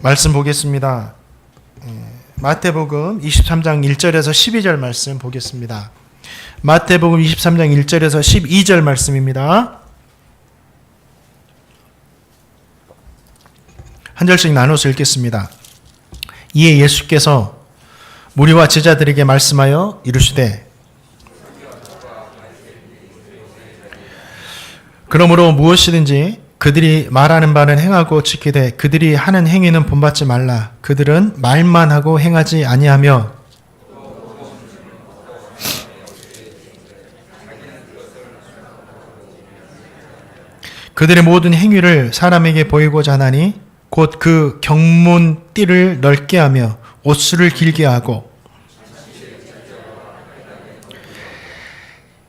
말씀 보겠습니다. 마태복음 23장 1절에서 12절 말씀 보겠습니다. 마태복음 23장 1절에서 12절 말씀입니다. 한 절씩 나눠서 읽겠습니다. 이에 예수께서 무리와 제자들에게 말씀하여 이르시되 그러므로 무엇이든지 그들이 말하는 바는 행하고 지키되 그들이 하는 행위는 본받지 말라. 그들은 말만 하고 행하지 아니하며 그들의 모든 행위를 사람에게 보이고자 하나니 곧 그 경문 띠를 넓게 하며 옷수를 길게 하고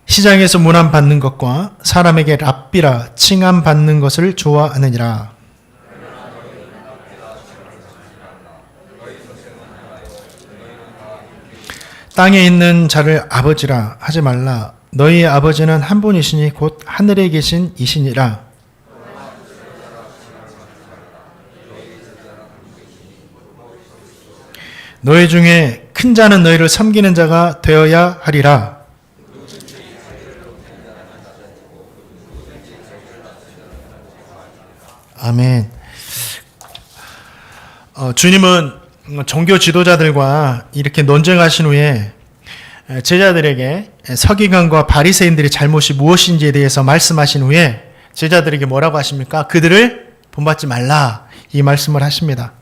시장에서 문안 받는 것과 사람에게 랍비라 칭함 받는 것을 좋아하느니라. 땅에 있는 자를 아버지라 하지 말라. 너희의 아버지는 한 분이시니 곧 하늘에 계신 이시니라. 너희 중에 큰 자는 너희를 섬기는 자가 되어야 하리라. 아멘. 주님은 종교 지도자들과 이렇게 논쟁하신 후에 제자들에게 서기관과 바리새인들의 잘못이 무엇인지에 대해서 말씀하신 후에 제자들에게 뭐라고 하십니까? 그들을 본받지 말라, 이 말씀을 하십니다.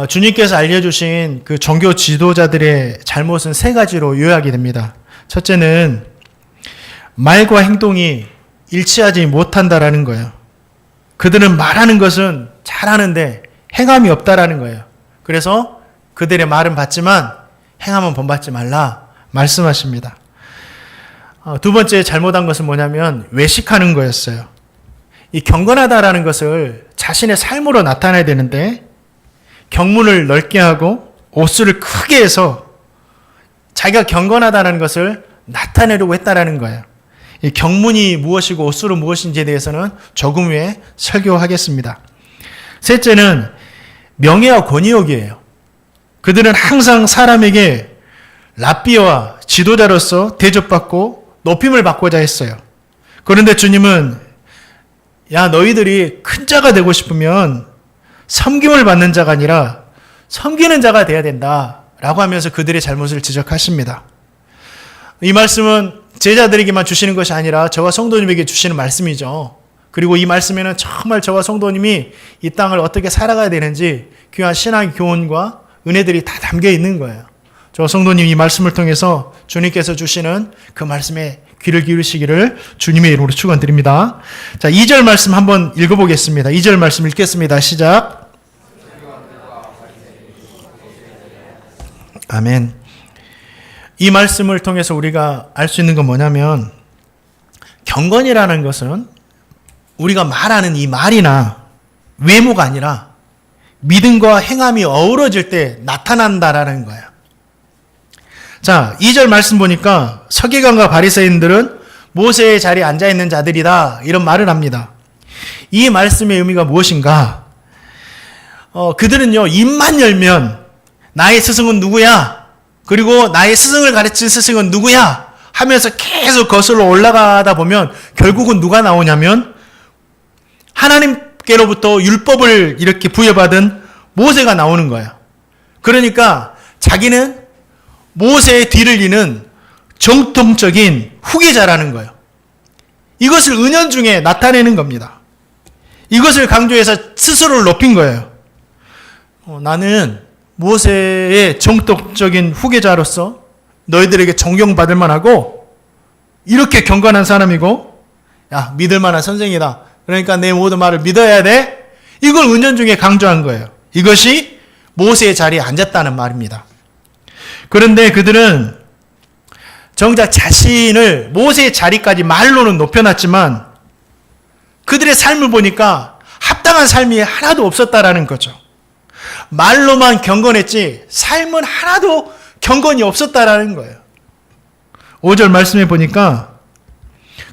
주님께서 알려주신 그 종교 지도자들의 잘못은 세 가지로 요약이 됩니다. 첫째는 말과 행동이 일치하지 못한다라는 거예요. 그들은 말하는 것은 잘하는데 행함이 없다라는 거예요. 그래서 그들의 말은 받지만 행함은 본받지 말라 말씀하십니다. 두 번째 잘못한 것은 뭐냐면 외식하는 거였어요. 이 경건하다라는 것을 자신의 삶으로 나타내야 되는데 경문을 넓게 하고 옷수를 크게 해서 자기가 경건하다는 것을 나타내려고 했다라는 거예요. 이 경문이 무엇이고 옷수는 무엇인지에 대해서는 조금 후에 설교하겠습니다. 셋째는 명예와 권위욕이에요. 그들은 항상 사람에게 랍비와 지도자로서 대접받고 높임을 받고자 했어요. 그런데 주님은 야, 너희들이 큰 자가 되고 싶으면 섬김을 받는 자가 아니라 섬기는 자가 돼야 된다 라고 하면서 그들의 잘못을 지적하십니다. 이 말씀은 제자들에게만 주시는 것이 아니라 저와 성도님에게 주시는 말씀이죠. 그리고 이 말씀에는 정말 저와 성도님이 이 땅을 어떻게 살아가야 되는지 귀한 신앙 교훈과 은혜들이 다 담겨 있는 거예요. 저와 성도님 이 말씀을 통해서 주님께서 주시는 그 말씀에 귀를 기울이시기를 주님의 이름으로 축원드립니다. 자, 2절 말씀 한번 읽어보겠습니다. 2절 말씀 읽겠습니다. 시작. 아멘. 이 말씀을 통해서 우리가 알 수 있는 건 뭐냐면 경건이라는 것은 우리가 말하는 이 말이나 외모가 아니라 믿음과 행함이 어우러질 때 나타난다라는 거예요. 자, 2절 말씀 보니까 서기관과 바리새인들은 모세의 자리에 앉아있는 자들이다 이런 말을 합니다. 이 말씀의 의미가 무엇인가? 그들은요 입만 열면 나의 스승은 누구야? 그리고 나의 스승을 가르친 스승은 누구야? 하면서 계속 거슬러 올라가다 보면 결국은 누가 나오냐면 하나님께로부터 율법을 이렇게 부여받은 모세가 나오는 거예요. 그러니까 자기는 모세의 뒤를 잇는 정통적인 후계자라는 거예요. 이것을 은연중에 나타내는 겁니다. 이것을 강조해서 스스로를 높인 거예요. 나는 모세의 정통적인 후계자로서 너희들에게 존경받을 만하고 이렇게 경건한 사람이고 야, 믿을 만한 선생이다. 그러니까 내 모든 말을 믿어야 돼. 이걸 은연중에 강조한 거예요. 이것이 모세의 자리에 앉았다는 말입니다. 그런데 그들은 정작 자신을 모세의 자리까지 말로는 높여놨지만 그들의 삶을 보니까 합당한 삶이 하나도 없었다라는 거죠. 말로만 경건했지 삶은 하나도 경건이 없었다라는 거예요. 5절 말씀해 보니까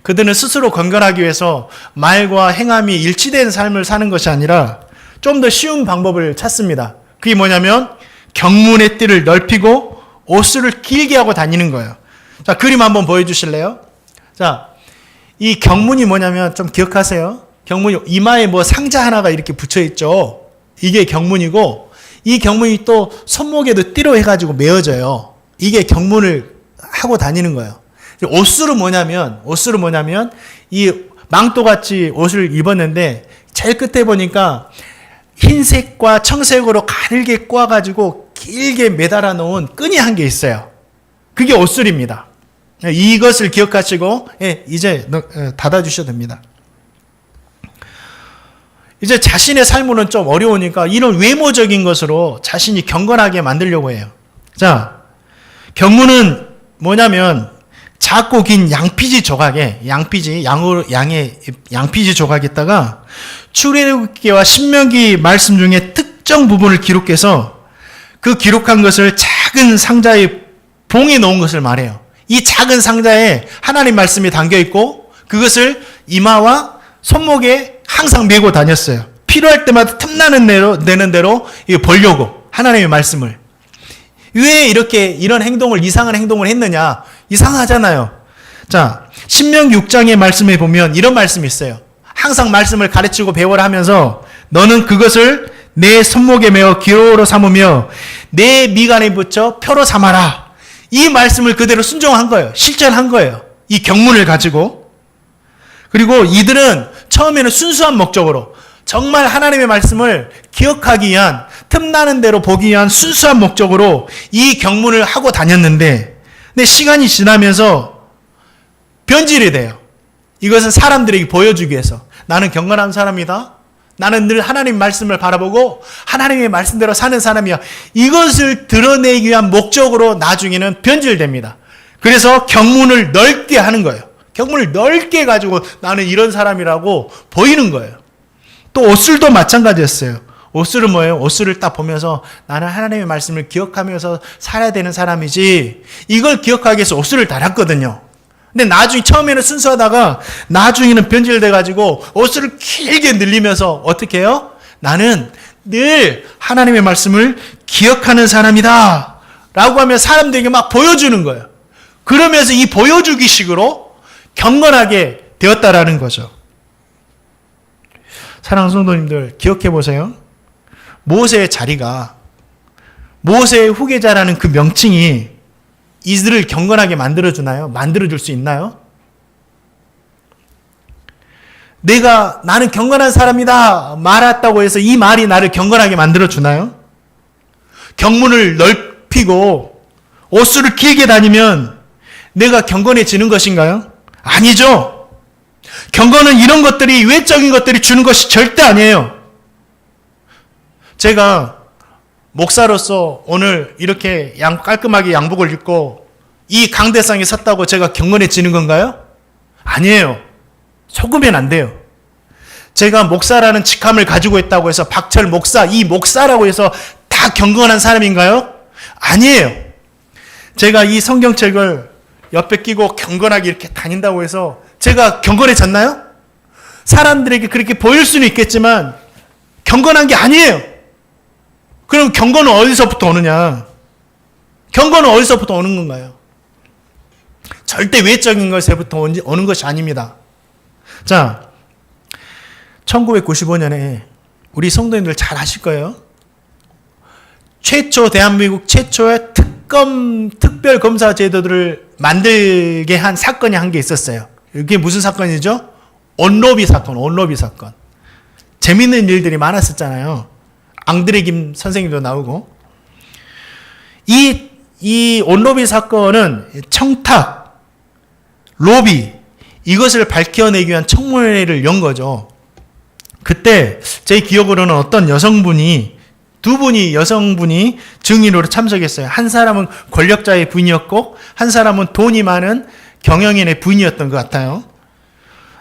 그들은 스스로 건강하기 위해서 말과 행함이 일치된 삶을 사는 것이 아니라 좀 더 쉬운 방법을 찾습니다. 그게 뭐냐면 경문의 띠를 넓히고 옷을 길게 하고 다니는 거예요. 자, 그림 한번 보여주실래요? 자, 이 경문이 뭐냐면 좀 기억하세요. 경문이 이마에 뭐 상자 하나가 이렇게 붙여 있죠. 이게 경문이고, 이 경문이 또 손목에도 띠로 해가지고 메어져요. 이게 경문을 하고 다니는 거예요. 옷술은 뭐냐면 이 망토같이 옷을 입었는데 제일 끝에 보니까 흰색과 청색으로 가늘게 꼬아가지고 길게 매달아 놓은 끈이 한 게 있어요. 그게 옷술입니다. 이것을 기억하시고 이제 닫아주셔도 됩니다. 이제 자신의 삶으로는 좀 어려우니까 이런 외모적인 것으로 자신이 경건하게 만들려고 해요. 자, 경문은 뭐냐면 작고 긴 양피지 조각에 양피지 조각에다가 출애굽기와 신명기 말씀 중에 특정 부분을 기록해서 그 기록한 것을 작은 상자에 봉해 놓은 것을 말해요. 이 작은 상자에 하나님 말씀이 담겨 있고 그것을 이마와 손목에 항상 메고 다녔어요. 필요할 때마다 틈나는 대로 내는 대로 보려고 하나님의 말씀을. 왜 이렇게 이상한 행동을 했느냐? 이상하잖아요. 자, 신명기 6장의 말씀에 보면 이런 말씀이 있어요. 항상 말씀을 가르치고 배워라 하면서 너는 그것을 내 손목에 메어 기로로 삼으며 내 미간에 붙여 표로 삼아라. 이 말씀을 그대로 순종한 거예요. 실천한 거예요. 이 경문을 가지고. 그리고 이들은 처음에는 순수한 목적으로 정말 하나님의 말씀을 기억하기 위한, 틈나는 대로 보기 위한 순수한 목적으로 이 경문을 하고 다녔는데, 근데 시간이 지나면서 변질이 돼요. 이것은 사람들에게 보여주기 위해서 나는 경건한 사람이다. 나는 늘 하나님 말씀을 바라보고 하나님의 말씀대로 사는 사람이야. 이것을 드러내기 위한 목적으로 나중에는 변질됩니다. 그래서 경문을 넓게 하는 거예요. 경문을 넓게 가지고 나는 이런 사람이라고 보이는 거예요. 또 옷술도 마찬가지였어요. 옷술은 뭐예요? 옷술을 딱 보면서 나는 하나님의 말씀을 기억하면서 살아야 되는 사람이지, 이걸 기억하기 위해서 옷술을 달았거든요. 근데 나중에 처음에는 순수하다가 나중에는 변질돼가지고 옷술을 길게 늘리면서 어떻게 해요? 나는 늘 하나님의 말씀을 기억하는 사람이다 라고 하면 사람들에게 막 보여주는 거예요. 그러면서 이 보여주기 식으로 경건하게 되었다라는 거죠. 사랑하는 성도님들, 기억해 보세요. 모세의 자리가, 모세의 후계자라는 그 명칭이 이들을 경건하게 만들어주나요? 만들어줄 수 있나요? 나는 경건한 사람이다 말했다고 해서 이 말이 나를 경건하게 만들어주나요? 경문을 넓히고 옷술을 길게 다니면 내가 경건해지는 것인가요? 아니죠. 경건은 이런 것들이, 외적인 것들이 주는 것이 절대 아니에요. 제가 목사로서 오늘 이렇게 깔끔하게 양복을 입고 이 강대상에 섰다고 제가 경건해지는 건가요? 아니에요. 속으면 안 돼요. 제가 목사라는 직함을 가지고 있다고 해서 박철 목사, 이 목사라고 해서 다 경건한 사람인가요? 아니에요. 제가 이 성경책을 옆에 끼고 경건하게 이렇게 다닌다고 해서 제가 경건해졌나요? 사람들에게 그렇게 보일 수는 있겠지만 경건한 게 아니에요. 그럼 경건은 어디서부터 오느냐? 경건은 어디서부터 오는 건가요? 절대 외적인 것에부터 오는 것이 아닙니다. 자, 1995년에 우리 성도님들 잘 아실 거예요. 대한민국 최초의 특별검사 제도들을 만들게 한 사건이 한 게 있었어요. 이게 무슨 사건이죠? 온로비 사건. 재밌는 일들이 많았었잖아요. 앙드레 김 선생님도 나오고. 이 온로비 사건은 청탁, 로비, 이것을 밝혀내기 위한 청문회를 연 거죠. 그때 제 기억으로는 어떤 여성분이 증인으로 참석했어요. 한 사람은 권력자의 부인이었고 한 사람은 돈이 많은 경영인의 부인이었던 것 같아요.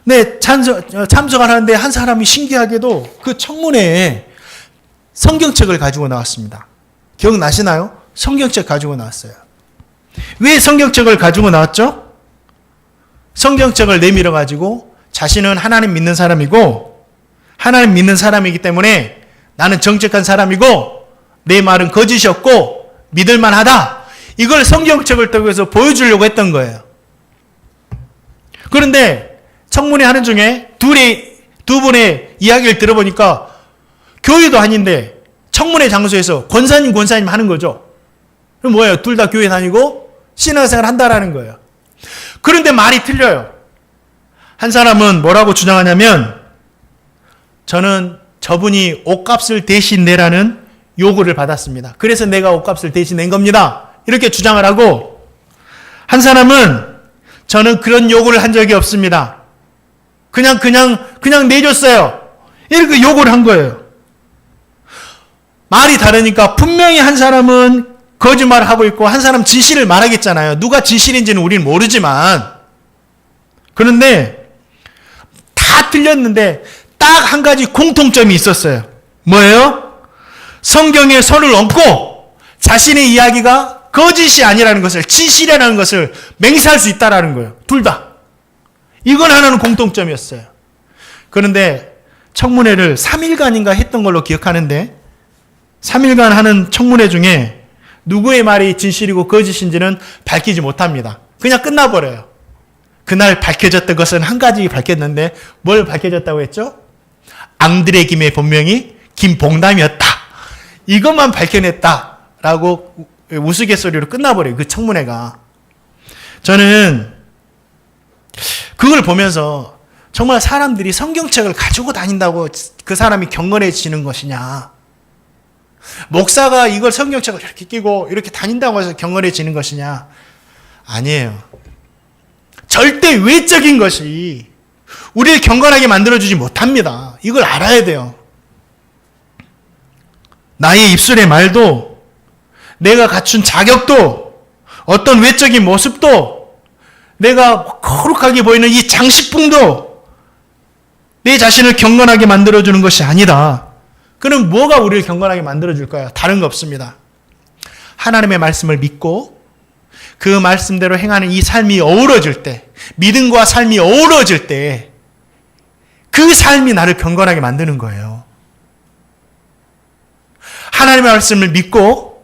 네, 참석하는데 한 사람이 신기하게도 그 청문회에 성경책을 가지고 나왔습니다. 기억나시나요? 성경책 가지고 나왔어요. 왜 성경책을 가지고 나왔죠? 성경책을 내밀어 가지고 자신은 하나님 믿는 사람이고 하나님 믿는 사람이기 때문에 나는 정직한 사람이고 내 말은 거짓이 없고 믿을만하다. 이걸 성경책을 통해서 보여주려고 했던 거예요. 그런데 청문회 하는 중에 두 분의 이야기를 들어보니까 교회도 아닌데 청문회 장소에서 권사님 하는 거죠. 그럼 뭐예요? 둘 다 교회 다니고 신앙생활 한다라는 거예요. 그런데 말이 틀려요. 한 사람은 뭐라고 주장하냐면 저는 저분이 옷값을 대신 내라는 요구를 받았습니다. 그래서 내가 옷값을 대신 낸 겁니다. 이렇게 주장을 하고, 한 사람은 저는 그런 요구를 한 적이 없습니다. 그냥 내줬어요. 이렇게 요구를 한 거예요. 말이 다르니까 분명히 한 사람은 거짓말을 하고 있고 한 사람은 진실을 말하겠잖아요. 누가 진실인지는 우리는 모르지만. 그런데 다 틀렸는데 딱 한 가지 공통점이 있었어요. 뭐예요? 성경에 손을 얹고 자신의 이야기가 거짓이 아니라는 것을, 진실이라는 것을 맹세할 수 있다라는 거예요. 둘 다. 이건 하나는 공통점이었어요. 그런데 청문회를 3일간인가 했던 걸로 기억하는데 3일간 하는 청문회 중에 누구의 말이 진실이고 거짓인지는 밝히지 못합니다. 그냥 끝나버려요. 그날 밝혀졌던 것은 한 가지 밝혔는데 뭘 밝혀졌다고 했죠? 앙드레 김의 본명이 김봉남이었다. 이것만 밝혀냈다라고 우스갯소리로 끝나버려요. 그 청문회가. 저는 그걸 보면서 정말 사람들이 성경책을 가지고 다닌다고 그 사람이 경건해지는 것이냐. 목사가 이걸 성경책을 이렇게 끼고 이렇게 다닌다고 해서 경건해지는 것이냐. 아니에요. 절대 외적인 것이 우리를 경건하게 만들어주지 못합니다. 이걸 알아야 돼요. 나의 입술의 말도, 내가 갖춘 자격도, 어떤 외적인 모습도, 내가 거룩하게 보이는 이 장식품도 내 자신을 경건하게 만들어주는 것이 아니다. 그럼 뭐가 우리를 경건하게 만들어줄까요? 다른 거 없습니다. 하나님의 말씀을 믿고 그 말씀대로 행하는 이 삶이 어우러질 때, 믿음과 삶이 어우러질 때 그 삶이 나를 경건하게 만드는 거예요. 하나님의 말씀을 믿고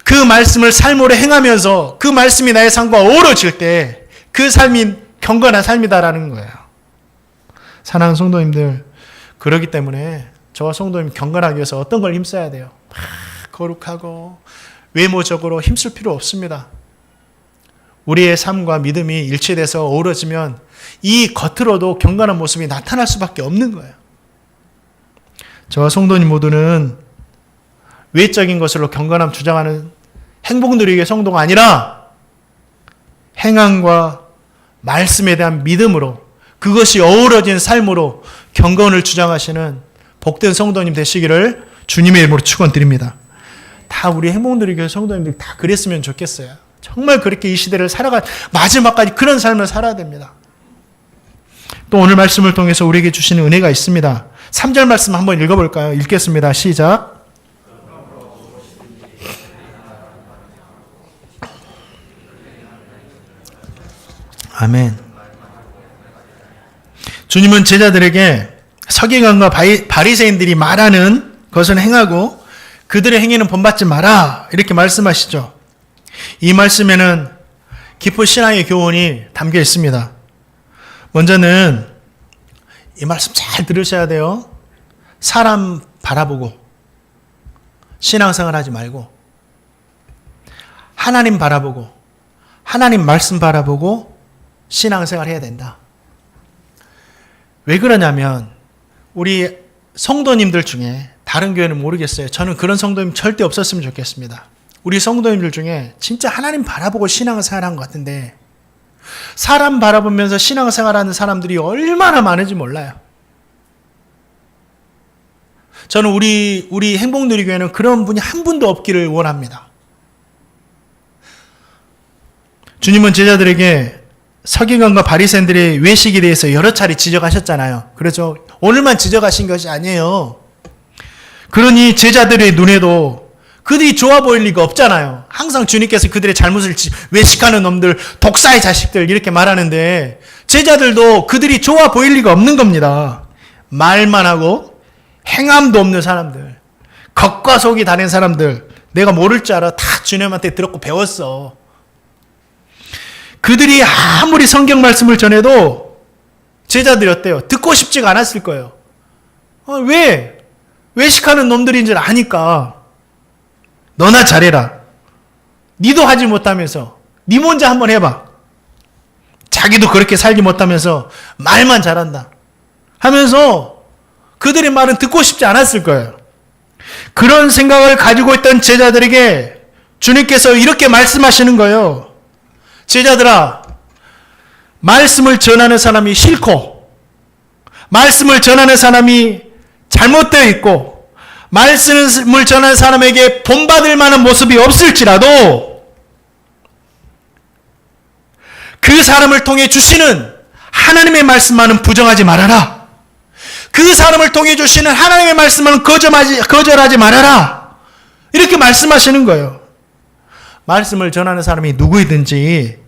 그 말씀을 삶으로 행하면서 그 말씀이 나의 삶과 어우러질 때 그 삶이 경건한 삶이다라는 거예요. 사랑하는 성도님들, 그렇기 때문에 저와 성도님 경건하기 위해서 어떤 걸 힘써야 돼요? 거룩하고 외모적으로 힘쓸 필요 없습니다. 우리의 삶과 믿음이 일치돼서 어우러지면 이 겉으로도 경건한 모습이 나타날 수밖에 없는 거예요. 저와 성도님 모두는 외적인 것으로 경건함 주장하는 행복누리교회 성도가 아니라 행함과 말씀에 대한 믿음으로, 그것이 어우러진 삶으로 경건을 주장하시는 복된 성도님 되시기를 주님의 이름으로 축원드립니다. 다 우리 행복누리교회 성도님들이 다 그랬으면 좋겠어요. 정말 그렇게 이 시대를 마지막까지 그런 삶을 살아야 됩니다. 또 오늘 말씀을 통해서 우리에게 주시는 은혜가 있습니다. 3절 말씀 한번 읽어볼까요? 읽겠습니다. 시작. 아멘. 주님은 제자들에게 서기관과 바리새인들이 말하는 것을 행하고 그들의 행위는 본받지 마라, 이렇게 말씀하시죠. 이 말씀에는 깊은 신앙의 교훈이 담겨 있습니다. 먼저는 이 말씀 잘 들으셔야 돼요. 사람 바라보고 신앙생활 하지 말고 하나님 바라보고 하나님 말씀 바라보고 신앙생활 해야 된다. 왜 그러냐면 우리 성도님들 중에, 다른 교회는 모르겠어요. 저는 그런 성도님 절대 없었으면 좋겠습니다. 우리 성도님들 중에 진짜 하나님 바라보고 신앙생활한 것 같은데 사람 바라보면서 신앙생활하는 사람들이 얼마나 많은지 몰라요. 저는 우리 행복누리교회는 그런 분이 한 분도 없기를 원합니다. 주님은 제자들에게 서기관과 바리새인들의 외식에 대해서 여러 차례 지적하셨잖아요. 그래서 오늘만 지적하신 것이 아니에요. 그러니 제자들의 눈에도 그들이 좋아 보일 리가 없잖아요. 항상 주님께서 그들의 잘못을 외식하는 놈들, 독사의 자식들 이렇게 말하는데 제자들도 그들이 좋아 보일 리가 없는 겁니다. 말만 하고 행함도 없는 사람들, 겉과 속이 다른 사람들, 내가 모를 줄 알아. 다 주님한테 들었고 배웠어. 그들이 아무리 성경 말씀을 전해도 제자들이 어때요? 듣고 싶지가 않았을 거예요. 왜? 외식하는 놈들인 줄 아니까. 너나 잘해라. 니도 하지 못하면서 니 먼저 한번 해봐. 자기도 그렇게 살지 못하면서 말만 잘한다 하면서 그들의 말은 듣고 싶지 않았을 거예요. 그런 생각을 가지고 있던 제자들에게 주님께서 이렇게 말씀하시는 거예요. 제자들아, 말씀을 전하는 사람이 싫고, 말씀을 전하는 사람이 잘못되어 있고, 말씀을 전하는 사람에게 본받을 만한 모습이 없을지라도 그 사람을 통해 주시는 하나님의 말씀만은 부정하지 말아라. 그 사람을 통해 주시는 하나님의 말씀은 거절하지 말아라. 이렇게 말씀하시는 거예요. 말씀을 전하는 사람이 누구이든지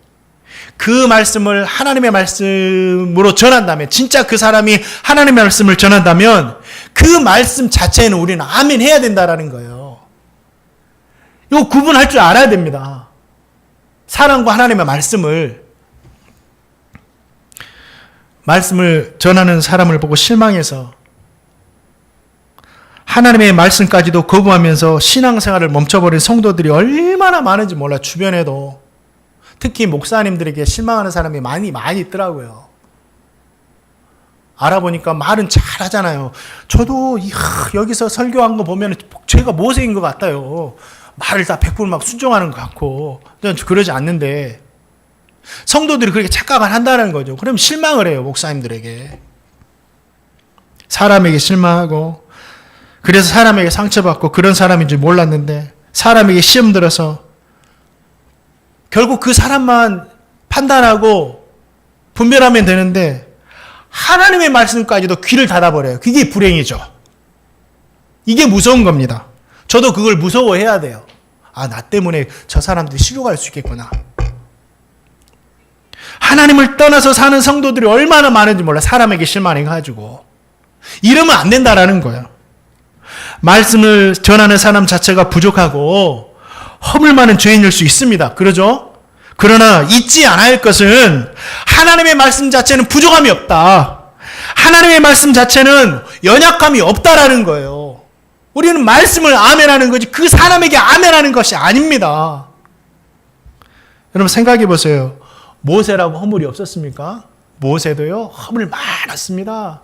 그 말씀을 하나님의 말씀으로 전한다면, 진짜 그 사람이 하나님의 말씀을 전한다면 그 말씀 자체에는 우리는 아멘 해야 된다라는 거예요. 이거 구분할 줄 알아야 됩니다. 사람과 하나님의 말씀을 전하는 사람을 보고 실망해서 하나님의 말씀까지도 거부하면서 신앙생활을 멈춰버린 성도들이 얼마나 많은지 몰라. 주변에도 특히 목사님들에게 실망하는 사람이 많이 있더라고요. 알아보니까 말은 잘하잖아요. 저도 여기서 설교한 거 보면 제가 모세인 것 같아요. 말을 다 100% 막 순종하는 것 같고. 저는 그러지 않는데 성도들이 그렇게 착각을 한다는 거죠. 그럼 실망을 해요, 목사님들에게. 사람에게 실망하고, 그래서 사람에게 상처받고 그런 사람인 줄 몰랐는데 사람에게 시험 들어서 결국 그 사람만 판단하고 분별하면 되는데 하나님의 말씀까지도 귀를 닫아버려요. 그게 불행이죠. 이게 무서운 겁니다. 저도 그걸 무서워해야 돼요. 나 때문에 저 사람들이 실족할 수 있겠구나. 하나님을 떠나서 사는 성도들이 얼마나 많은지 몰라. 사람에게 실망해가지고. 이러면 안 된다라는 거예요. 말씀을 전하는 사람 자체가 부족하고 허물 많은 죄인일 수 있습니다. 그러죠? 그러나 잊지 않아야 할 것은 하나님의 말씀 자체는 부족함이 없다. 하나님의 말씀 자체는 연약함이 없다라는 거예요. 우리는 말씀을 아멘하는 거지 그 사람에게 아멘하는 것이 아닙니다. 여러분 생각해 보세요. 모세라고 허물이 없었습니까? 모세도요, 허물 많았습니다.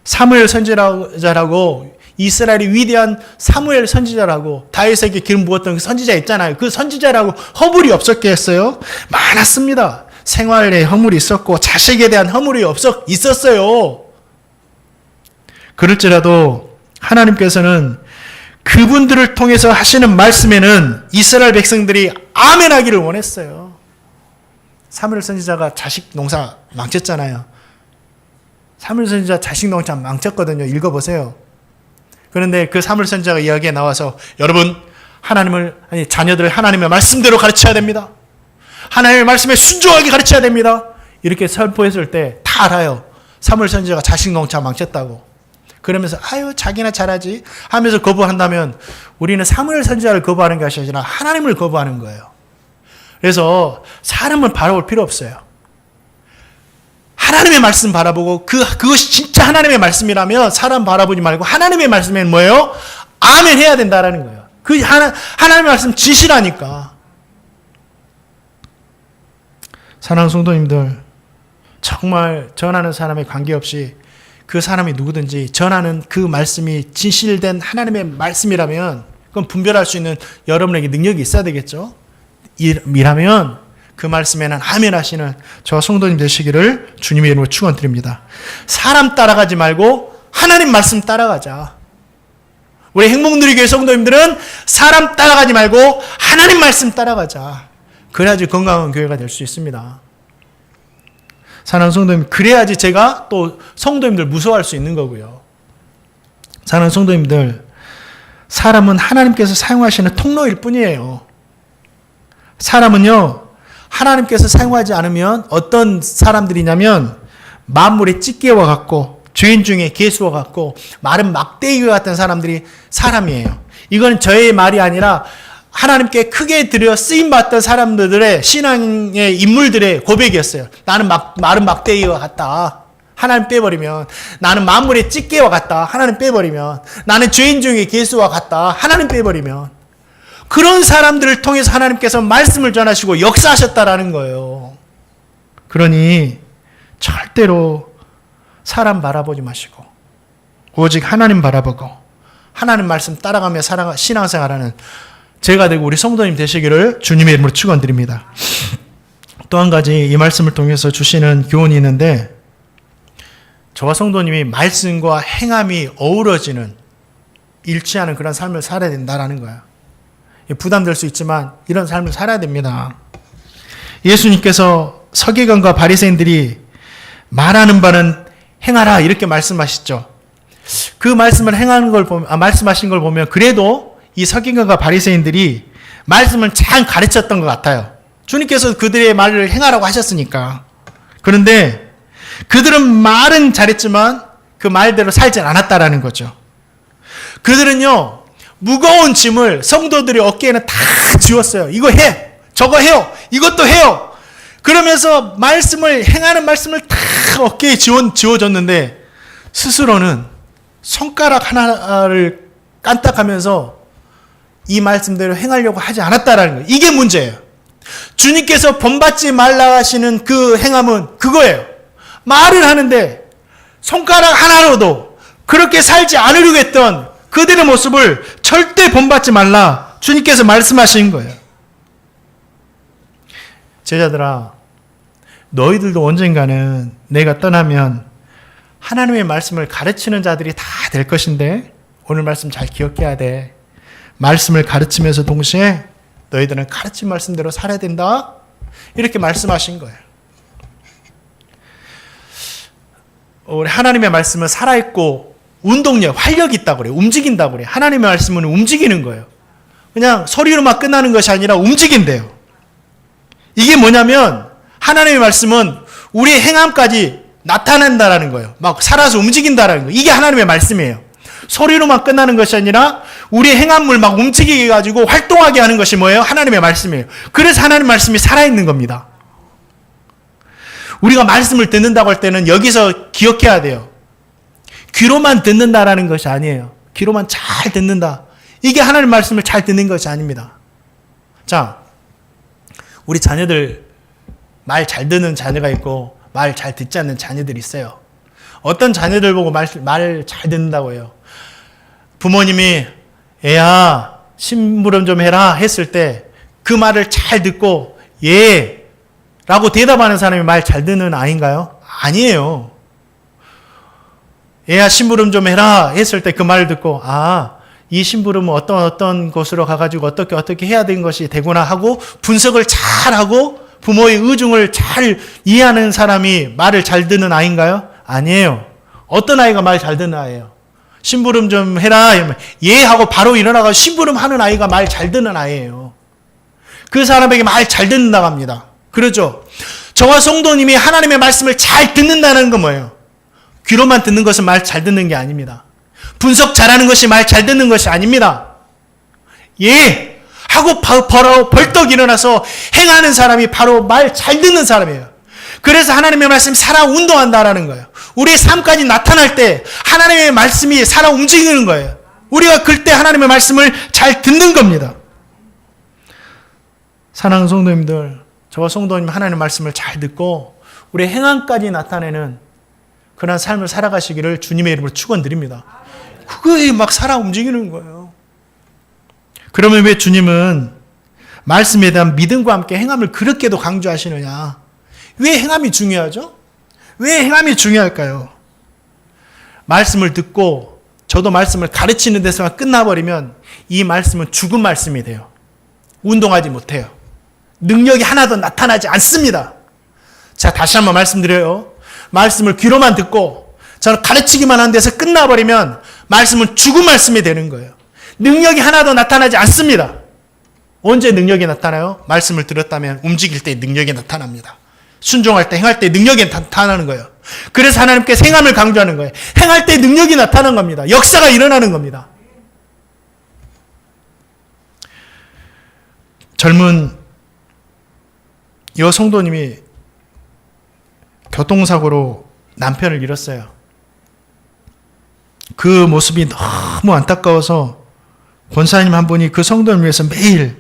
사무엘 선지자라고, 이스라엘의 위대한 사무엘 선지자라고 다윗에게 기름 부었던 그 선지자 있잖아요. 그 선지자라고 허물이 없었겠어요? 많았습니다. 생활에 허물이 있었고 자식에 대한 허물이 있었어요. 그럴지라도 하나님께서는 그분들을 통해서 하시는 말씀에는 이스라엘 백성들이 아멘하기를 원했어요. 사무엘 선지자가 자식 농사 망쳤잖아요. 사무엘 선지자 자식 농사 망쳤거든요. 읽어보세요. 그런데 그 사무엘 선지자가 이야기에 나와서 여러분, 자녀들을 하나님의 말씀대로 가르쳐야 됩니다. 하나님의 말씀에 순종하게 가르쳐야 됩니다. 이렇게 선포했을 때 다 알아요. 사무엘 선지자가 자식 농사 망쳤다고. 그러면서 자기나 잘하지 하면서 거부한다면 우리는 사무엘 선지자를 거부하는 것이 아니라 하나님을 거부하는 거예요. 그래서 사람을 바라볼 필요 없어요. 하나님의 말씀 바라보고 그것이 진짜 하나님의 말씀이라면 사람 바라보지 말고 하나님의 말씀에는 뭐예요? 아멘 해야 된다라는 거예요. 그 하나님의 말씀 진실하니까. 사랑하는 성도님들, 정말 전하는 사람에 관계없이 그 사람이 누구든지 전하는 그 말씀이 진실된 하나님의 말씀이라면 그건 분별할 수 있는 여러분에게 능력이 있어야 되겠죠. 이라면 그 말씀에는 아멘 하시는 저와 성도님 되시기를 주님의 이름으로 축원드립니다. 사람 따라가지 말고 하나님 말씀 따라가자. 우리 행복누리교회 성도님들은 사람 따라가지 말고 하나님 말씀 따라가자. 그래야지 건강한 교회가 될 수 있습니다. 사랑하는 성도님, 그래야지 제가 또 성도님들 무서워할 수 있는 거고요. 사랑하는 성도님들, 사람은 하나님께서 사용하시는 통로일 뿐이에요. 사람은요, 하나님께서 사용하지 않으면 어떤 사람들이냐면 만물의 찌개와 같고 죄인 중에 개수와 같고 마른 막대기와 같은 사람들이 사람이에요. 이건 저의 말이 아니라 하나님께 크게 들여 쓰임받던 사람들의 신앙의 인물들의 고백이었어요. 나는 마른 막대기와 같다. 하나님 빼버리면. 나는 만물의 찌개와 같다. 하나님 빼버리면. 나는 죄인 중에 개수와 같다. 하나님 빼버리면. 그런 사람들을 통해서 하나님께서 말씀을 전하시고 역사하셨다라는 거예요. 그러니 절대로 사람 바라보지 마시고 오직 하나님 바라보고 하나님 말씀 따라가며 신앙생활하는 제가 되고 우리 성도님 되시기를 주님의 이름으로 축원드립니다. 또 한 가지 이 말씀을 통해서 주시는 교훈이 있는데, 저와 성도님이 말씀과 행함이 어우러지는 일치하는 그런 삶을 살아야 된다라는 거예요. 부담될 수 있지만 이런 삶을 살아야 됩니다. 예수님께서 서기관과 바리새인들이 말하는 바는 행하라 이렇게 말씀하시죠. 그 말씀을 행하는 걸 보면, 말씀하신 걸 보면 그래도 이 서기관과 바리새인들이 말씀을 잘 가르쳤던 것 같아요. 주님께서 그들의 말을 행하라고 하셨으니까. 그런데 그들은 말은 잘했지만 그 말대로 살지 않았다라는 거죠. 그들은요, 무거운 짐을 성도들의 어깨에는 다 지웠어요. 이거 해! 저거 해요! 이것도 해요! 그러면서 행하는 말씀을 다 어깨에 지워줬는데 스스로는 손가락 하나를 깐딱하면서 이 말씀대로 행하려고 하지 않았다라는 거예요. 이게 문제예요. 주님께서 본받지 말라 하시는 그 행함은 그거예요. 말을 하는데 손가락 하나로도 그렇게 살지 않으려고 했던 그들의 모습을 절대 본받지 말라 주님께서 말씀하신 거예요. 제자들아, 너희들도 언젠가는 내가 떠나면 하나님의 말씀을 가르치는 자들이 다 될 것인데 오늘 말씀 잘 기억해야 돼. 말씀을 가르치면서 동시에 너희들은 가르친 말씀대로 살아야 된다. 이렇게 말씀하신 거예요. 우리 하나님의 말씀은 살아있고 운동력, 활력이 있다고 그래요. 움직인다고 그래요. 하나님의 말씀은 움직이는 거예요. 그냥 소리로만 끝나는 것이 아니라 움직인대요. 이게 뭐냐면 하나님의 말씀은 우리의 행함까지 나타낸다라는 거예요. 막 살아서 움직인다라는 거예요. 이게 하나님의 말씀이에요. 소리로만 끝나는 것이 아니라 우리의 행함을 막 움직이게 해가지고 활동하게 하는 것이 뭐예요? 하나님의 말씀이에요. 그래서 하나님의 말씀이 살아있는 겁니다. 우리가 말씀을 듣는다고 할 때는 여기서 기억해야 돼요. 귀로만 듣는다라는 것이 아니에요. 귀로만 잘 듣는다. 이게 하나님의 말씀을 잘 듣는 것이 아닙니다. 자, 우리 자녀들 말 잘 듣는 자녀가 있고 말 잘 듣지 않는 자녀들이 있어요. 어떤 자녀들 보고 말 잘 듣는다고 해요. 부모님이 애야 심부름 좀 해라 했을 때 그 말을 잘 듣고 예 라고 대답하는 사람이 말 잘 듣는 아이인가요? 아니에요. 애야 심부름 좀 해라 했을 때 그 말을 듣고 이 심부름은 어떤 곳으로 가가지고 어떻게 해야 되는 것이 되구나 하고 분석을 잘 하고 부모의 의중을 잘 이해하는 사람이 말을 잘 듣는 아이인가요? 아니에요. 어떤 아이가 말 잘 듣는 아이예요? 심부름 좀 해라 예 하고 바로 일어나서 심부름 하는 아이가 말 잘 듣는 아이예요. 그 사람에게 말 잘 듣는다고 합니다. 그렇죠? 저와 성도님이 하나님의 말씀을 잘 듣는다는 건 뭐예요? 귀로만 듣는 것은 말 잘 듣는 게 아닙니다. 분석 잘하는 것이 말 잘 듣는 것이 아닙니다. 예 하고 바로 벌떡 일어나서 행하는 사람이 바로 말 잘 듣는 사람이에요. 그래서 하나님의 말씀이 살아 운동한다라는 거예요. 우리의 삶까지 나타날 때 하나님의 말씀이 살아 움직이는 거예요. 우리가 그때 하나님의 말씀을 잘 듣는 겁니다. 사랑하는 성도님들, 저와 성도님 하나님의 말씀을 잘 듣고 우리의 행함까지 나타내는 그런 삶을 살아가시기를 주님의 이름으로 축원드립니다. 그거에 막 살아 움직이는 거예요. 그러면 왜 주님은 말씀에 대한 믿음과 함께 행함을 그렇게도 강조하시느냐? 왜 행함이 중요하죠? 왜 행함이 중요할까요? 말씀을 듣고 저도 말씀을 가르치는 데서만 끝나버리면 이 말씀은 죽은 말씀이 돼요. 운동하지 못해요. 능력이 하나도 나타나지 않습니다. 자, 다시 한번 말씀드려요. 말씀을 귀로만 듣고 저는 가르치기만 하는 데서 끝나버리면 말씀은 죽은 말씀이 되는 거예요. 능력이 하나도 나타나지 않습니다. 언제 능력이 나타나요? 말씀을 들었다면 움직일 때 능력이 나타납니다. 순종할 때, 행할 때 능력이 나타나는 거예요. 그래서 하나님께서 행함을 강조하는 거예요. 행할 때 능력이 나타나는 겁니다. 역사가 일어나는 겁니다. 젊은 여 성도님이 교통사고로 남편을 잃었어요. 그 모습이 너무 안타까워서 권사님 한 분이 그 성도를 위해서 매일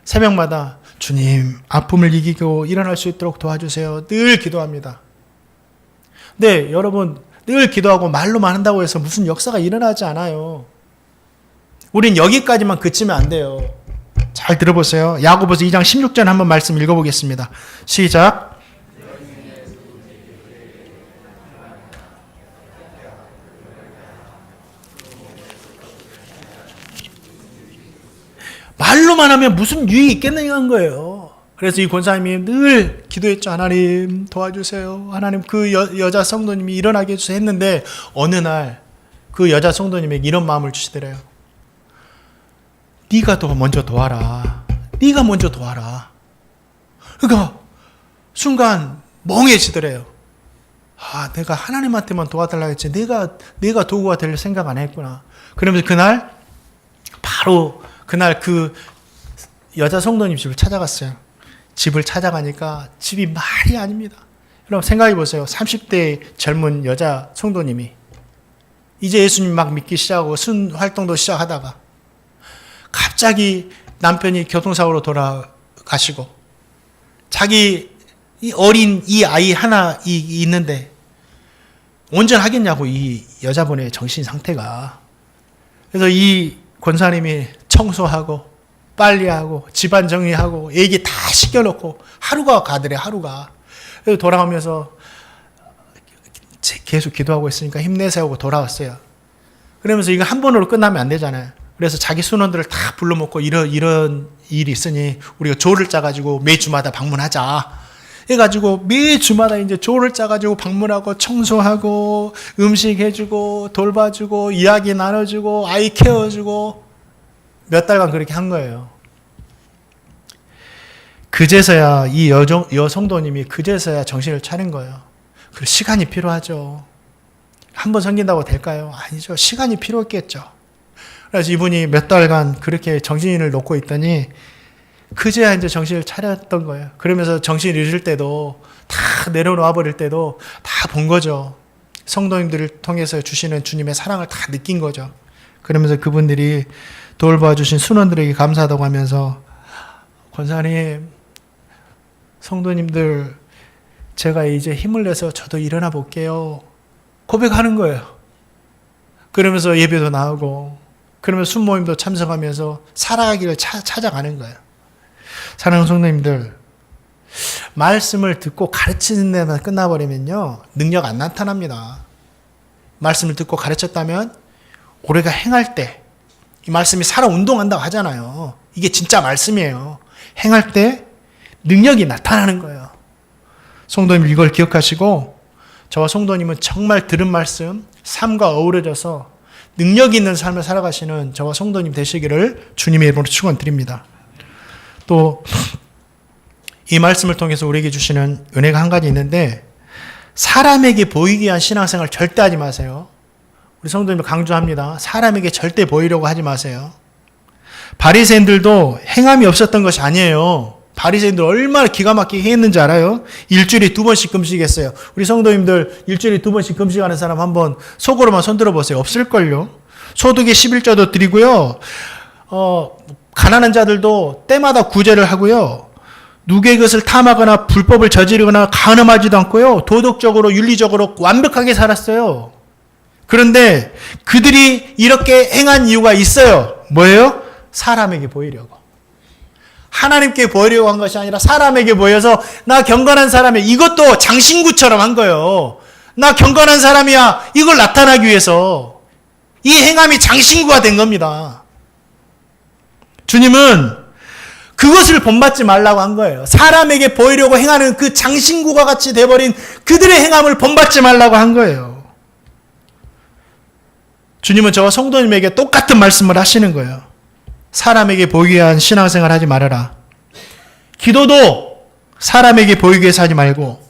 새벽마다 주님 아픔을 이기고 일어날 수 있도록 도와주세요. 늘 기도합니다. 네, 여러분 늘 기도하고 말로만 한다고 해서 무슨 역사가 일어나지 않아요. 우린 여기까지만 그치면 안 돼요. 잘 들어보세요. 야고보서 2장 16절 한번 말씀 읽어보겠습니다. 시작. 말로만 하면 무슨 유익이 있겠느냐 한 거예요. 그래서 이 권사님이 늘 기도했죠. 하나님 도와주세요. 하나님 그 여자 성도님이 일어나게 해주세요 했는데 어느 날 그 여자 성도님에게 이런 마음을 주시더래요. 네가 더 먼저 도와라. 네가 먼저 도와라. 그러니까 순간 멍해지더래요. 아, 내가 하나님한테만 도와달라고 했지 내가 도구가 될 생각 안 했구나. 그러면서 그날 바로 그날 그 여자 성도님 집을 찾아갔어요. 집을 찾아가니까 집이 말이 아닙니다. 여러분 생각해 보세요. 30대 젊은 여자 성도님이 이제 예수님 막 믿기 시작하고 순 활동도 시작하다가 갑자기 남편이 교통사고로 돌아가시고 자기 이 어린 이 아이 하나 있는데 온전하겠냐고 이 여자분의 정신 상태가. 그래서 이 권사님이 청소하고 빨리하고 집안 정리하고 애기 다 시켜놓고 하루가 가더래. 하루가. 그래서 돌아오면서 계속 기도하고 있으니까 힘내세요 하고 돌아왔어요. 그러면서 이거 한 번으로 끝나면 안 되잖아요. 그래서 자기 순원들을 다 불러먹고 이런 일이 있으니 우리가 조를 짜가지고 매주마다 방문하자 해가지고 매주마다 이제 조를 짜가지고 방문하고 청소하고 음식 해주고 돌봐주고 이야기 나눠주고 아이 케어주고 몇 달간 그렇게 한 거예요. 그제서야 이 여성도님이 그제서야 정신을 차린 거예요. 그 시간이 필요하죠. 한 번 섬긴다고 될까요? 아니죠. 시간이 필요했겠죠. 그래서 이분이 몇 달간 그렇게 정신을 놓고 있더니 그제야 이제 정신을 차렸던 거예요. 그러면서 정신을 잃을 때도 다 내려놓아 버릴 때도 다 본 거죠. 성도님들을 통해서 주시는 주님의 사랑을 다 느낀 거죠. 그러면서 그분들이 돌봐주신 순원들에게 감사하다고 하면서 권사님, 성도님들 제가 이제 힘을 내서 저도 일어나 볼게요. 고백하는 거예요. 그러면서 예배도 나오고 그러면서 순모임도 참석하면서 살아가기를 찾아가는 거예요. 사랑하는 성도님들, 말씀을 듣고 가르치는 데만 끝나버리면요 능력 안 나타납니다. 말씀을 듣고 가르쳤다면 우리가 행할 때 이 말씀이 살아 운동한다고 하잖아요. 이게 진짜 말씀이에요. 행할 때 능력이 나타나는 거예요. 성도님 이걸 기억하시고 저와 성도님은 정말 들은 말씀 삶과 어우러져서 능력 있는 삶을 살아가시는 저와 성도님 되시기를 주님의 이름으로 축원드립니다. 또 이 말씀을 통해서 우리에게 주시는 은혜가 한 가지 있는데 사람에게 보이기 위한 신앙생활 절대 하지 마세요. 우리 성도님을 강조합니다. 사람에게 절대 보이려고 하지 마세요. 바리새인들도 행함이 없었던 것이 아니에요. 바리새인들 얼마나 기가 막히게 했는지 알아요? 일주일에 2번씩 금식했어요. 우리 성도님들 일주일에 2번씩 금식하는 사람 한번 속으로만 손들어 보세요. 없을걸요. 소득의 11조도 드리고요. 가난한 자들도 때마다 구제를 하고요. 누구의 것을 탐하거나 불법을 저지르거나 간음하지도 않고요. 도덕적으로 윤리적으로 완벽하게 살았어요. 그런데 그들이 이렇게 행한 이유가 있어요. 뭐예요? 사람에게 보이려고. 하나님께 보이려고 한 것이 아니라 사람에게 보여서 나 경건한 사람이야. 이것도 장신구처럼 한 거예요. 나 경건한 사람이야. 이걸 나타나기 위해서 이 행함이 장신구가 된 겁니다. 주님은 그것을 본받지 말라고 한 거예요. 사람에게 보이려고 행하는 그 장신구가 같이 돼버린 그들의 행함을 본받지 말라고 한 거예요. 주님은 저와 성도님에게 똑같은 말씀을 하시는 거예요. 사람에게 보이기 위한 신앙생활 하지 말아라. 기도도 사람에게 보이기 위해서 하지 말고,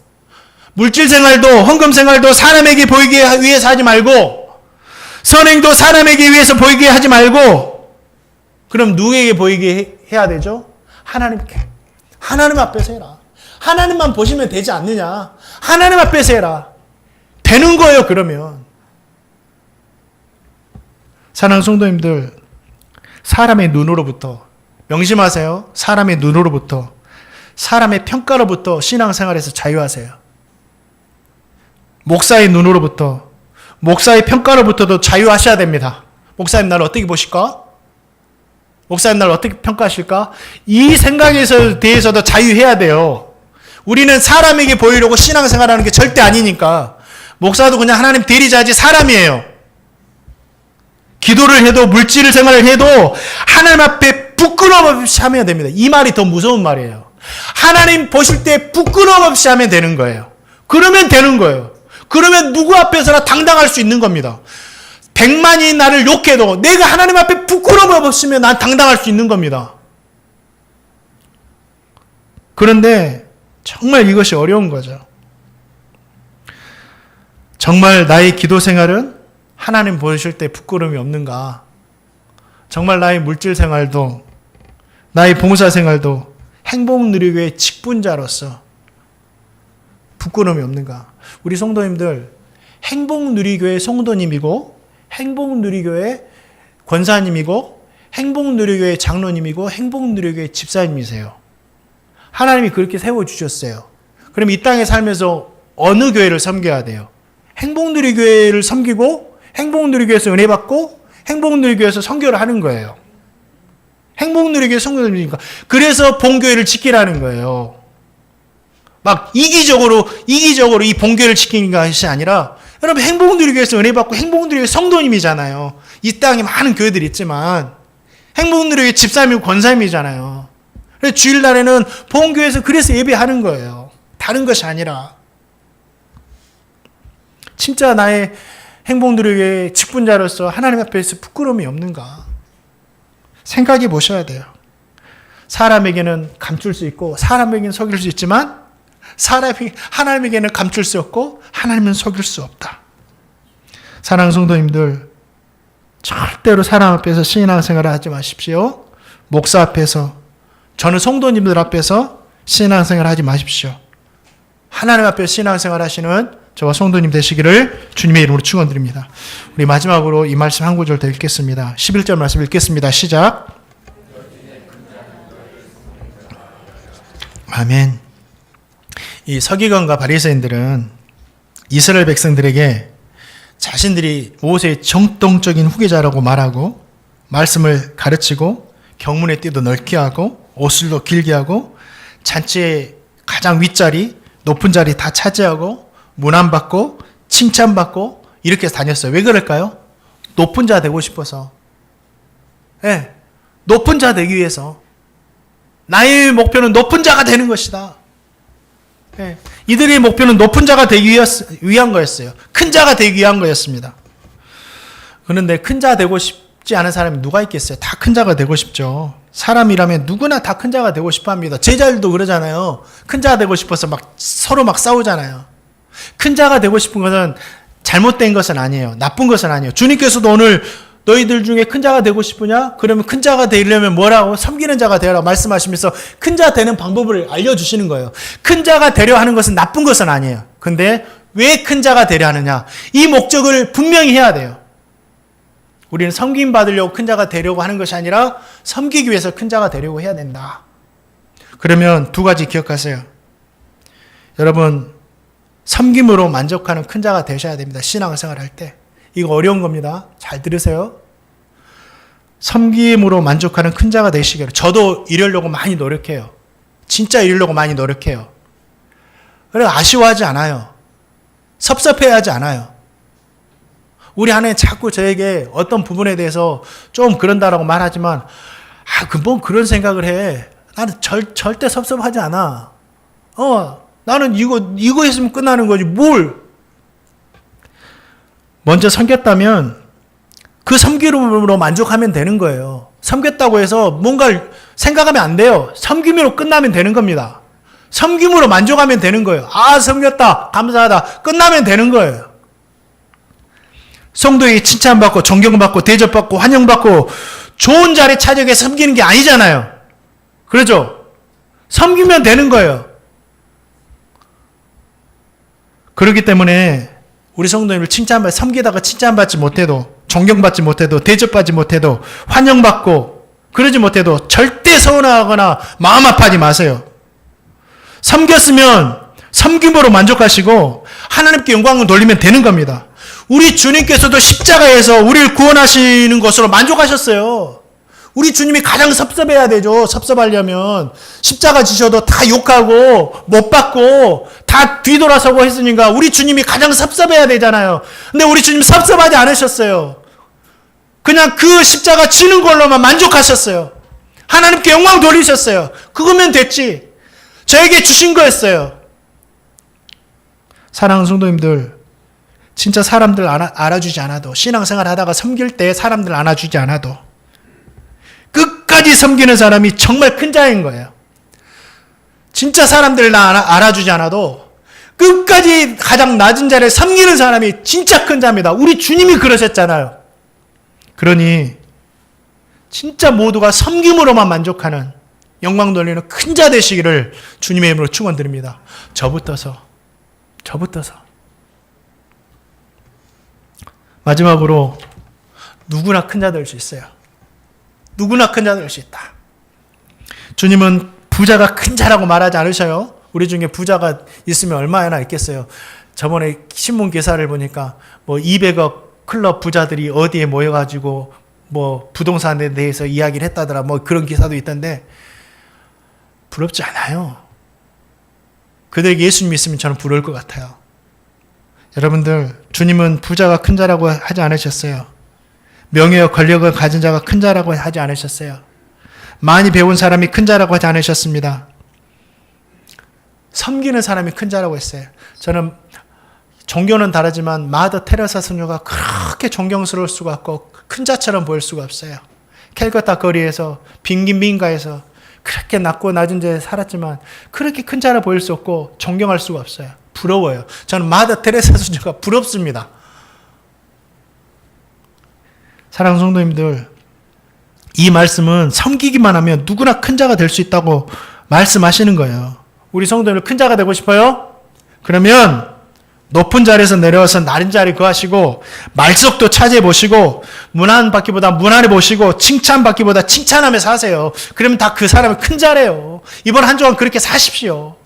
물질 생활도 헌금 생활도 사람에게 보이기 위해서 하지 말고, 선행도 사람에게 위해서 보이게 하지 말고, 그럼 누구에게 보이게 해야 되죠? 하나님께. 하나님 앞에서 해라. 하나님만 보시면 되지 않느냐? 하나님 앞에서 해라. 되는 거예요, 그러면. 사랑하는 성도님들, 사람의 눈으로부터, 명심하세요. 사람의 눈으로부터, 사람의 평가로부터 신앙생활에서 자유하세요. 목사의 눈으로부터, 목사의 평가로부터도 자유하셔야 됩니다. 목사님 나를 어떻게 보실까? 목사님 나를 어떻게 평가하실까? 이 생각에 대해서도 자유해야 돼요. 우리는 사람에게 보이려고 신앙생활하는 게 절대 아니니까. 목사도 그냥 하나님 대리자지 사람이에요. 기도를 해도 물질 생활을 해도 하나님 앞에 부끄러움 없이 하면 됩니다. 이 말이 더 무서운 말이에요. 하나님 보실 때 부끄러움 없이 하면 되는 거예요. 그러면 되는 거예요. 그러면 누구 앞에서나 당당할 수 있는 겁니다. 100만이 나를 욕해도 내가 하나님 앞에 부끄러움 없으면 난 당당할 수 있는 겁니다. 그런데 정말 이것이 어려운 거죠. 정말 나의 기도 생활은 하나님 보실 때 부끄러움이 없는가? 정말 나의 물질 생활도, 나의 봉사 생활도 행복누리교회 직분자로서 부끄러움이 없는가? 우리 성도님들, 행복누리교회 성도님이고, 행복누리교회 권사님이고, 행복누리교회 장로님이고, 행복누리교회 집사님이세요. 하나님이 그렇게 세워주셨어요. 그럼 이 땅에 살면서 어느 교회를 섬겨야 돼요? 행복누리교회를 섬기고, 행복누리교회에서 은혜 받고, 행복누리교회에서 선교를 하는 거예요. 행복누리교회 성도님이니까. 그래서 본교회를 지키라는 거예요. 막 이기적으로 이 본교회를 지키는 것이 아니라, 여러분 행복누리교회에서 은혜 받고 행복누리교회 성도님이잖아요. 이 땅에 많은 교회들이 있지만 행복누리교회 집사님이고 권사님이잖아요. 그래서 주일날에는 본교회에서 그래서 예배하는 거예요. 다른 것이 아니라. 진짜 나의 행복누리교회 직분자로서 하나님 앞에서 부끄러움이 없는가? 생각해 보셔야 돼요. 사람에게는 감출 수 있고 사람에게는 속일 수 있지만 하나님에게는 감출 수 없고 하나님은 속일 수 없다. 사랑하는 성도님들, 절대로 사람 앞에서 신앙생활을 하지 마십시오. 목사 앞에서, 저는 성도님들 앞에서 신앙생활을 하지 마십시오. 하나님 앞에서 신앙생활 하시는 저와 성도님 되시기를 주님의 이름으로 축원드립니다. 우리 마지막으로 이 말씀 한 구절 더 읽겠습니다. 11절 말씀 읽겠습니다. 시작. 아멘. 이 서기관과 바리새인들은 이스라엘 백성들에게 자신들이 모세의 정통적인 후계자라고 말하고, 말씀을 가르치고, 경문의 띠도 넓게 하고, 옷술도 길게 하고, 잔치의 가장 윗자리, 높은 자리 다 차지하고, 문안받고, 칭찬받고, 이렇게 다녔어요. 왜 그럴까요? 높은 자 되고 싶어서. 네, 높은 자 되기 위해서. 나의 목표는 높은 자가 되는 것이다. 네, 이들의 목표는 높은 자가 되기 위한 거였어요. 큰 자가 되기 위한 거였습니다. 그런데 큰 자 되고 싶지 않은 사람이 누가 있겠어요? 다 큰 자가 되고 싶죠. 사람이라면 누구나 다 큰 자가 되고 싶어 합니다. 제자들도 그러잖아요. 큰 자가 되고 싶어서 서로 싸우잖아요. 큰 자가 되고 싶은 것은 잘못된 것은 아니에요. 나쁜 것은 아니에요. 주님께서도 오늘 너희들 중에 큰 자가 되고 싶으냐? 그러면 큰 자가 되려면 뭐라고? 섬기는 자가 되어라 말씀하시면서 큰 자 되는 방법을 알려주시는 거예요. 큰 자가 되려 하는 것은 나쁜 것은 아니에요. 근데 왜 큰 자가 되려 하느냐? 이 목적을 분명히 해야 돼요. 우리는 섬김 받으려고 큰 자가 되려고 하는 것이 아니라 섬기기 위해서 큰 자가 되려고 해야 된다. 그러면 두 가지 기억하세요. 여러분, 섬김으로 만족하는 큰 자가 되셔야 됩니다. 신앙생활 할 때. 이거 어려운 겁니다. 잘 들으세요. 섬김으로 만족하는 큰 자가 되시기를. 저도 이러려고 많이 노력해요. 진짜 이러려고 많이 노력해요. 그래서 아쉬워하지 않아요. 섭섭해하지 않아요. 우리 아내 자꾸 저에게 어떤 부분에 대해서 좀 그런다라고 말하지만, 뭐 그런 생각을 해. 나는 절대 섭섭하지 않아. 나는 이거 했으면 끝나는 거지, 뭘. 먼저 섬겼다면 그 섬김으로 만족하면 되는 거예요. 섬겼다고 해서 뭔가를 생각하면 안 돼요. 섬김으로 끝나면 되는 겁니다. 섬김으로 만족하면 되는 거예요. 아, 섬겼다, 감사하다, 끝나면 되는 거예요. 성도에게 칭찬받고 존경받고 대접받고 환영받고 좋은 자리 차지하게 섬기는 게 아니잖아요. 그렇죠? 섬기면 되는 거예요. 그렇기 때문에 우리 성도님을 섬기다가 칭찬받지 못해도, 존경받지 못해도, 대접받지 못해도, 환영받고 그러지 못해도 절대 서운하거나 마음 아파하지 마세요. 섬겼으면 섬김으로 만족하시고 하나님께 영광을 돌리면 되는 겁니다. 우리 주님께서도 십자가에서 우리를 구원하시는 것으로 만족하셨어요. 우리 주님이 가장 섭섭해야 되죠. 섭섭하려면 십자가 지셔도 다 욕하고 못 받고 다 뒤돌아서고 했으니까 우리 주님이 가장 섭섭해야 되잖아요. 근데 우리 주님 섭섭하지 않으셨어요. 그냥 그 십자가 지는 걸로만 만족하셨어요. 하나님께 영광 돌리셨어요. 그거면 됐지. 저에게 주신 거였어요. 사랑하는 성도님들, 진짜 사람들 알아주지 않아도, 신앙생활 하다가 섬길 때 사람들 안아주지 않아도 끝까지 섬기는 사람이 정말 큰 자인 거예요. 진짜 사람들 알아주지 않아도 끝까지 가장 낮은 자리에 섬기는 사람이 진짜 큰 자입니다. 우리 주님이 그러셨잖아요. 그러니 진짜 모두가 섬김으로만 만족하는, 영광 돌리는 큰 자 되시기를 주님의 이름으로 축원드립니다. 저부터서. 마지막으로 누구나 큰 자 될 수 있어요. 누구나 큰 자 될 수 있다. 주님은 부자가 큰 자라고 말하지 않으셔요. 우리 중에 부자가 있으면 얼마나 있겠어요. 저번에 신문 기사를 보니까 뭐 200억 클럽 부자들이 어디에 모여가지고 뭐 부동산에 대해서 이야기를 했다더라. 뭐 그런 기사도 있던데 부럽지 않아요. 그들에게 예수님 있으면 저는 부러울 것 같아요. 여러분들, 주님은 부자가 큰 자라고 하지 않으셨어요. 명예와 권력을 가진 자가 큰 자라고 하지 않으셨어요. 많이 배운 사람이 큰 자라고 하지 않으셨습니다. 섬기는 사람이 큰 자라고 했어요. 저는 종교는 다르지만 마더 테레사 선녀가 그렇게 존경스러울 수가 없고 큰 자처럼 보일 수가 없어요. 캘커타 거리에서 빈민가에서 그렇게 낮고 낮은 데에 살았지만 그렇게 큰 자라 보일 수 없고 존경할 수가 없어요. 부러워요. 저는 마더 테레사 선녀가 부럽습니다. 사랑하는 성도님들, 이 말씀은 섬기기만 하면 누구나 큰 자가 될 수 있다고 말씀하시는 거예요. 우리 성도님들 큰 자가 되고 싶어요? 그러면 높은 자리에서 내려와서 낮은 자리에 거하시고 말석도 차지해 보시고 문안받기보다 문안해 보시고 칭찬받기보다 칭찬하면서 하세요. 그러면 다 그 사람은 큰 자래요. 이번 한 주간 그렇게 사십시오.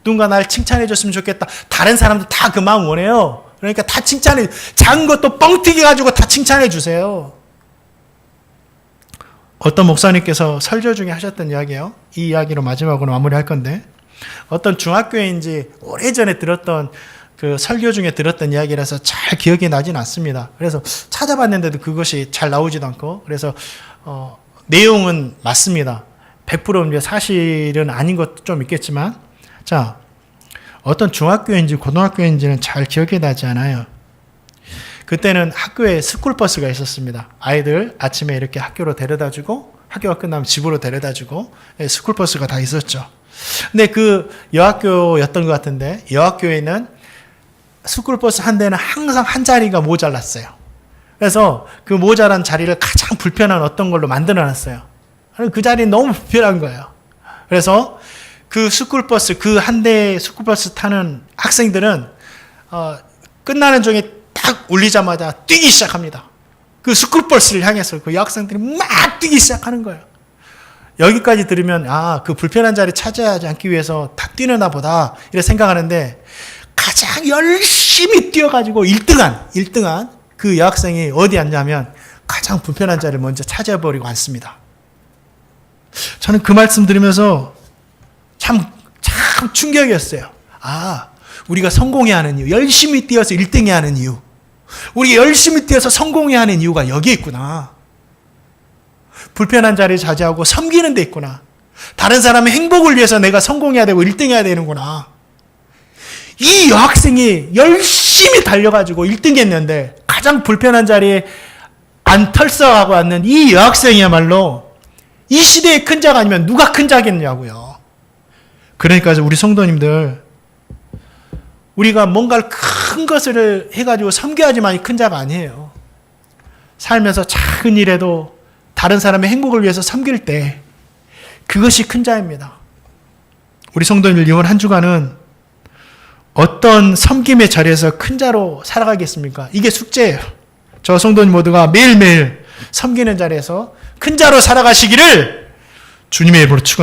누군가 날 칭찬해 줬으면 좋겠다. 다른 사람도 다 그 마음 원해요. 그러니까 다 칭찬해, 작은 것도 뻥튀기 가지고 다 칭찬해 주세요. 어떤 목사님께서 설교 중에 하셨던 이야기예요. 이 이야기로 마지막으로 마무리할 건데, 어떤 중학교인지 오래전에 들었던 그 설교 중에 들었던 이야기라서 잘 기억이 나진 않습니다. 그래서 찾아봤는데도 그것이 잘 나오지도 않고, 그래서 내용은 맞습니다. 100% 이제 사실은 아닌 것도 좀 있겠지만, 자, 어떤 중학교인지 고등학교인지는 잘 기억이 나지 않아요. 그때는 학교에 스쿨버스가 있었습니다. 아이들 아침에 이렇게 학교로 데려다주고 학교가 끝나면 집으로 데려다주고 스쿨버스가 다 있었죠. 근데 그 여학교였던 것 같은데 여학교에는 스쿨버스 한 대는 항상 한 자리가 모자랐어요. 그래서 그 모자란 자리를 가장 불편한 어떤 걸로 만들어놨어요. 그 자리는 너무 불편한 거예요. 그래서 그 스쿨버스, 그 한 대 스쿨버스 타는 학생들은 끝나는 중에 딱 울리자마자 뛰기 시작합니다. 그 스쿨버스를 향해서 그 여학생들이 막 뛰기 시작하는 거예요. 여기까지 들으면 그 불편한 자리 차지하지 않기 위해서 다 뛰는나 보다 이렇게 생각하는데 가장 열심히 뛰어가지고 1등한 그 여학생이 어디 앉냐면 가장 불편한 자리를 먼저 차지해버리고 앉습니다. 저는 그 말씀 들으면서 참 충격이었어요. 우리가 성공해야 하는 이유, 열심히 뛰어서 1등해야 하는 이유, 우리가 열심히 뛰어서 성공해야 하는 이유가 여기에 있구나. 불편한 자리를 차지하고 섬기는 데 있구나. 다른 사람의 행복을 위해서 내가 성공해야 되고 1등해야 되는구나. 이 여학생이 열심히 달려가지고 1등했는데 가장 불편한 자리에 안 털썩하고 앉는 이 여학생이야말로 이 시대의 큰 자가 아니면 누가 큰 자겠냐고요. 그러니까 우리 성도님들, 우리가 뭔가를 큰 것을 해가지고 섬겨야지만이 큰 자가 아니에요. 살면서 작은 일에도 다른 사람의 행복을 위해서 섬길 때 그것이 큰 자입니다. 우리 성도님들 이번 한 주간은 어떤 섬김의 자리에서 큰 자로 살아가겠습니까? 이게 숙제예요. 저 성도님 모두가 매일매일 섬기는 자리에서 큰 자로 살아가시기를 주님의 이름으로 축원합니다.